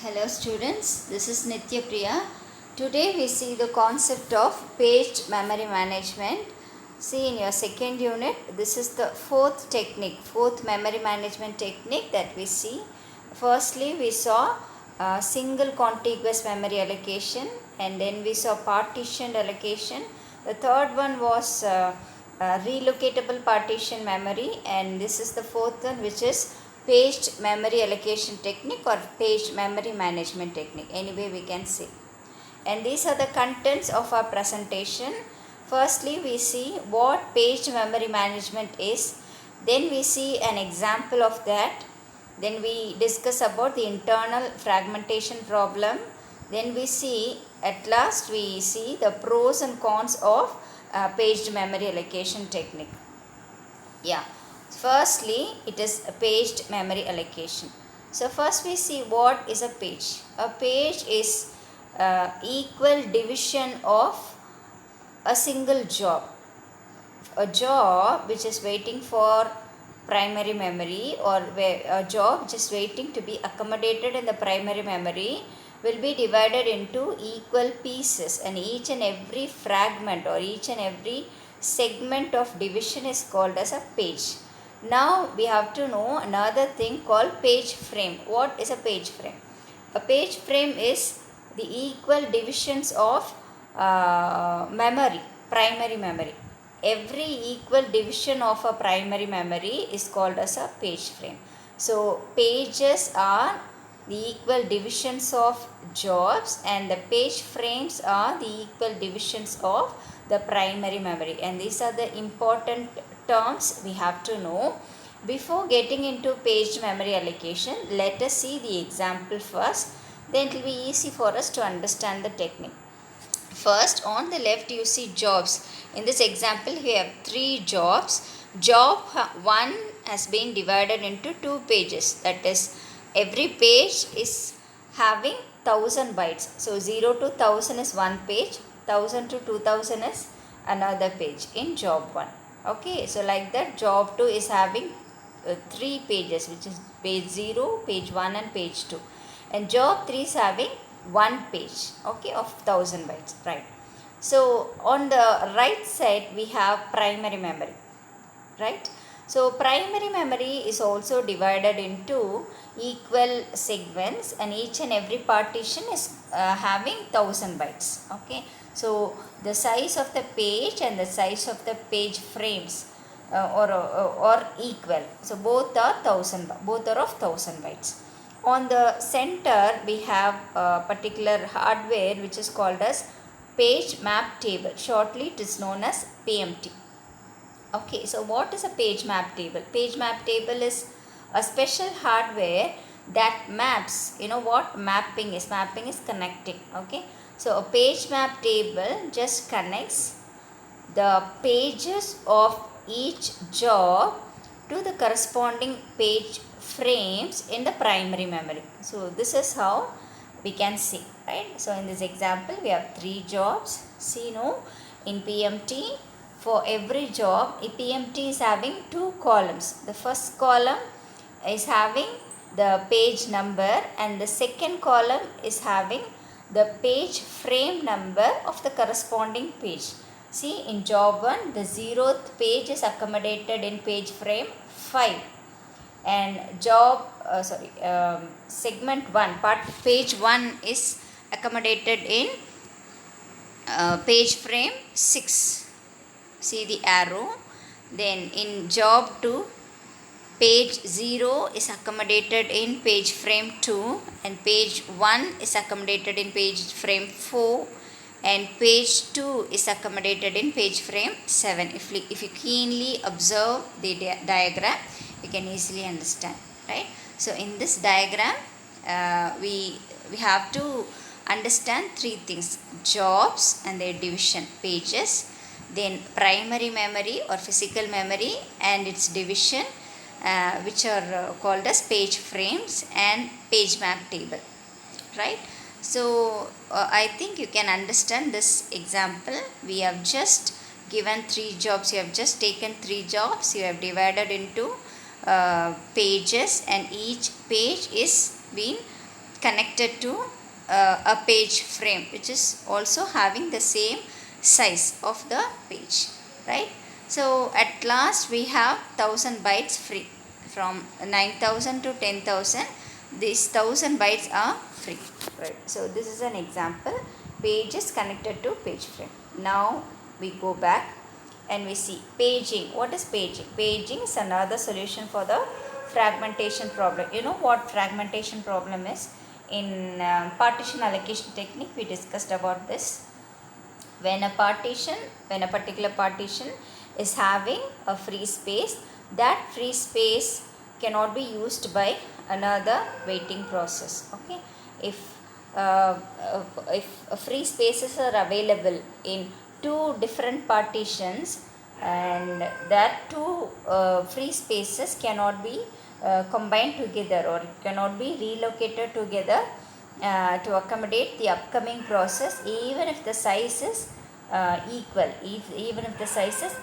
Hello students, this is Nitya Priya. Today we see the concept of paged memory management. See in your second unit, this is the fourth memory management technique that we see. Firstly, we saw single contiguous memory allocation, and then we saw partitioned allocation. The third one was relocatable partition memory, and this is the fourth one, which is paged memory allocation technique or paged memory management technique, anyway we can say. And these are the contents of our presentation. Firstly, we see what paged memory management is, then we see an example of that, then we discuss about the internal fragmentation problem, then we see, at last we see the pros and cons of paged memory allocation technique. Yeah, firstly it is a paged memory allocation. So first we see what is a page. A page is equal division of a single job. A job which is waiting for primary memory, or a job which is waiting to be accommodated in the primary memory, will be divided into equal pieces, and each and every fragment or each and every segment of division is called as a page. Now we have to know another thing called page frame. What is a page frame? A page frame is the equal divisions of memory, primary memory. Every equal division of a primary memory is called as a page frame. So pages are the equal divisions of jobs, and the page frames are the equal divisions of the primary memory, and these are the important terms we have to know. Before getting into page memory allocation, let us see the example first, then it will be easy for us to understand the technique. First, on the left you see jobs. In this example we have 3 jobs. Job 1 has been divided into 2 pages, that is every page is having 1000 bytes. So 0 to 1000 is one page, 1000 to 2000 is another page in job 1. Okay, so like that job 2 is having 3 pages, which is page 0, page 1 and page 2, and job 3 is having one page, okay, of 1000 bytes, right? So on the right side we have primary memory, right? So primary memory is also divided into equal segments, and each and every partition is having 1000 bytes, okay? So the size of the page and the size of the page frames or equal, so both are 1000, both are of 1000 bytes. On the center we have a particular hardware which is called as page map table, shortly it is known as PMT. Okay, so what is a page map table? Page map table is a special hardware that maps, you know what mapping is? Mapping is connecting, okay? So a page map table just connects the pages of each job to the corresponding page frames in the primary memory. So this is how we can see, right? So in this example we have 3 jobs. See, no, in PMT, for every job, a PMT is having 2 columns. The first column is having the page number, and the second column is having the page frame number of the corresponding page. See, in job 1 the 0th page is accommodated in page frame 5, and job segment 1 part page 1 is accommodated in page frame 6. See the arrow. Then in job 2 page 0 is accommodated in page frame 2, and page 1 is accommodated in page frame 4, and page 2 is accommodated in page frame 7. If you keenly observe the diagram, you can easily understand, right? So in this diagram we have to understand 3 things: jobs and their division, pages, then primary memory or physical memory and its division, which are called as page frames, and page map table, right? So I think you can understand this example. We have just given 3 jobs. You have just taken 3 jobs, you have divided into pages, and each page is being connected to a page frame which is also having the same size of the page, right? So at last we have 1000 bytes free. From 9000 to 10,000, these 1000 bytes are free, right? So this is an example, page is connected to page frame. Now we go back and we see paging. What is paging? Paging is another solution for the fragmentation problem. You know what fragmentation problem is? In partition allocation technique we discussed about this. When a particular partition is having a free space, that free space cannot be used by another waiting process. Okay, if free spaces are available in two different partitions, and that two free spaces cannot be combined together, or it cannot be relocated together to accommodate the upcoming process, even if the size is equal, even if the size is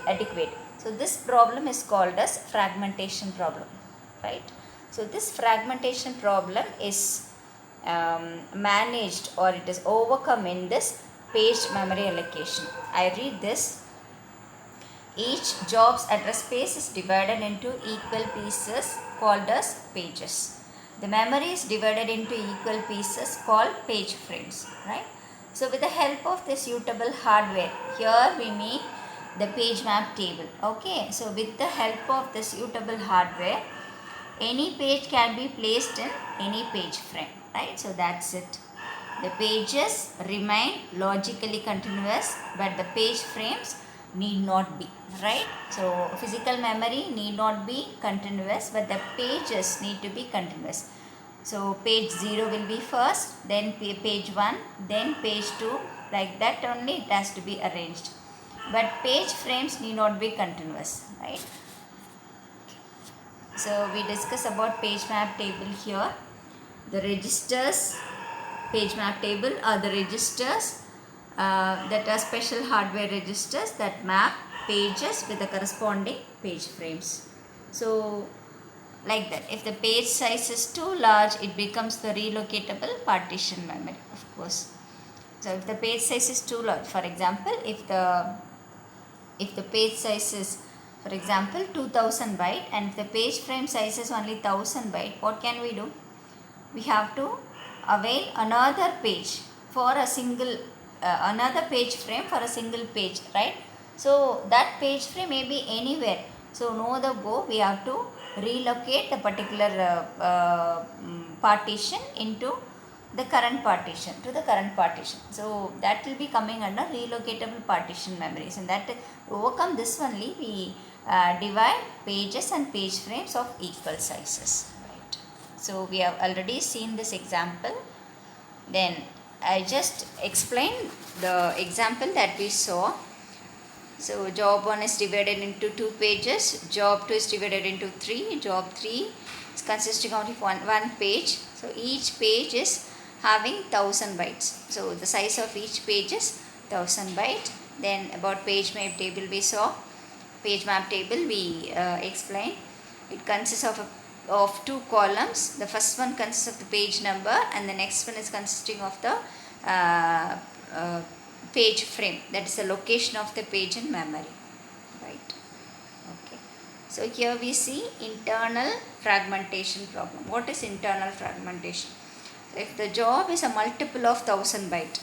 adequate. So this problem is called as fragmentation problem, right? So this fragmentation problem is managed, or it is overcome in this page memory allocation. I read this. Each job's address space is divided into equal pieces called as pages. The memory is divided into equal pieces called page frames, right? So with the help of the suitable hardware, here we make the page map table. Okay, so with the help of the suitable hardware, any page can be placed in any page frame, right? So that's it. The pages remain logically continuous, but the page frames need not be, right? So physical memory need not be continuous, but the pages need to be continuous. So page 0 will be first, then page 1, then page 2, like that only it has to be arranged. But page frames need not be continuous, right? So we discuss about page map table here. The registers, page map table are the registers that are special hardware registers that map pages with the corresponding page frames. So like that, if the page size is too large, it becomes the relocatable partition memory, of course. So if the page size is too large, for example, if the page size is, for example, 2000 byte, and if the page frame size is only 1000 byte, what can we do? We have to avail another page for a single another page frame for a single page, right? So that page frame may be anywhere. So no other go, we have to relocate the particular partition into the current partition, to the current partition. So that will be coming under relocatable partition memories, and that to overcome this only we divide pages and page frames of equal sizes, right? So we have already seen this example. Then I just explained the example that we saw. So job 1 is divided into 2 pages, job 2 is divided into 3, job 3 is consisting of one page. So each page is having 1000 bytes. So the size of each page is 1000 byte. Then about page map table we saw. Page map table we explained. It consists of two columns. The first one consists of the page number, and the next one is consisting of the page frame, that is the location of the page in memory, right? Okay, so here we see internal fragmentation problem. What is internal fragmentation? So if the job is a multiple of 1000 byte,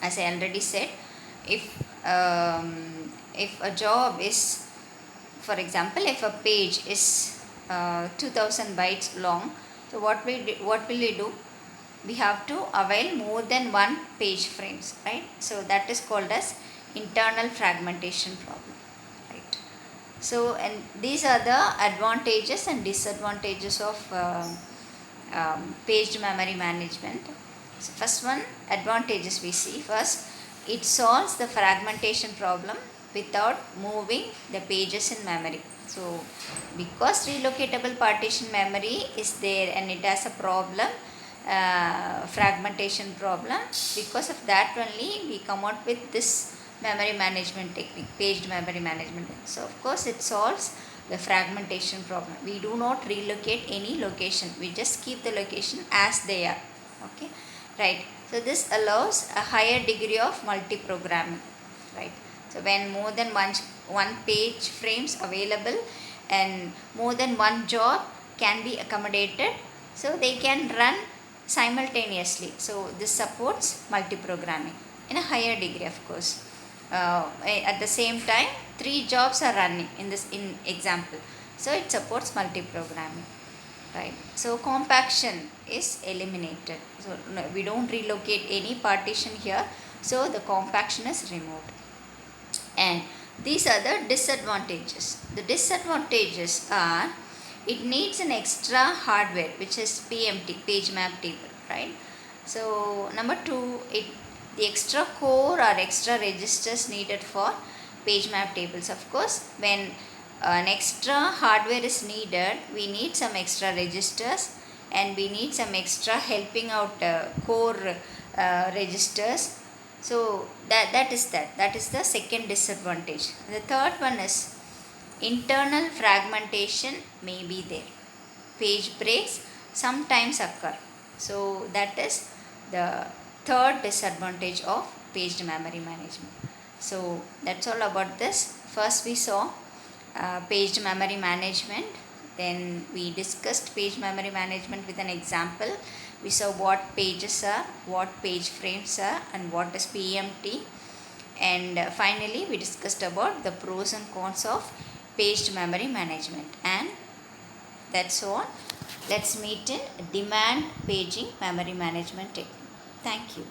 as I already said, if a job is, for example, if a page is 2000 bytes long, so what will we do? We have to avail more than one page frames, right? So that is called as internal fragmentation problem, right? So, and these are the advantages and disadvantages of paged memory management. So first one, advantages we see. First, it solves the fragmentation problem without moving the pages in memory. So because relocatable partition memory is there and it has a problem, fragmentation problem, because of that only we come out with this memory management technique, paged memory management. So of course it solves the fragmentation problem. We do not relocate any location. We just keep the location as they are. Okay, right. So this allows a higher degree of multi-programming, right. So when more than one page frames available and more than one job can be accommodated, so they can run simultaneously. So this supports multi-programming in a higher degree, of course. At the same time, 3 jobs are running in this example, so it supports multi-programming, right. So compaction is eliminated, so no, we don't relocate any partition here, so the compaction is removed. And these are the disadvantages. The disadvantages are, it needs an extra hardware, which is PMT, page map table, right. So number 2, the extra core or extra registers needed for page map tables. Of course, when an extra hardware is needed, we need some extra registers and we need some extra helping out core registers. So that is the second disadvantage. The third one is internal fragmentation may be there. Page breaks sometimes occur. So that is the third disadvantage of paged memory management. So that's all about this. First we saw paged memory management, then we discussed page memory management with an example. We saw what pages are, what page frames are, and what is PMT. And finally we discussed about the pros and cons of paged memory management. And that's all. Let's meet in demand paging memory management technique. Thank you.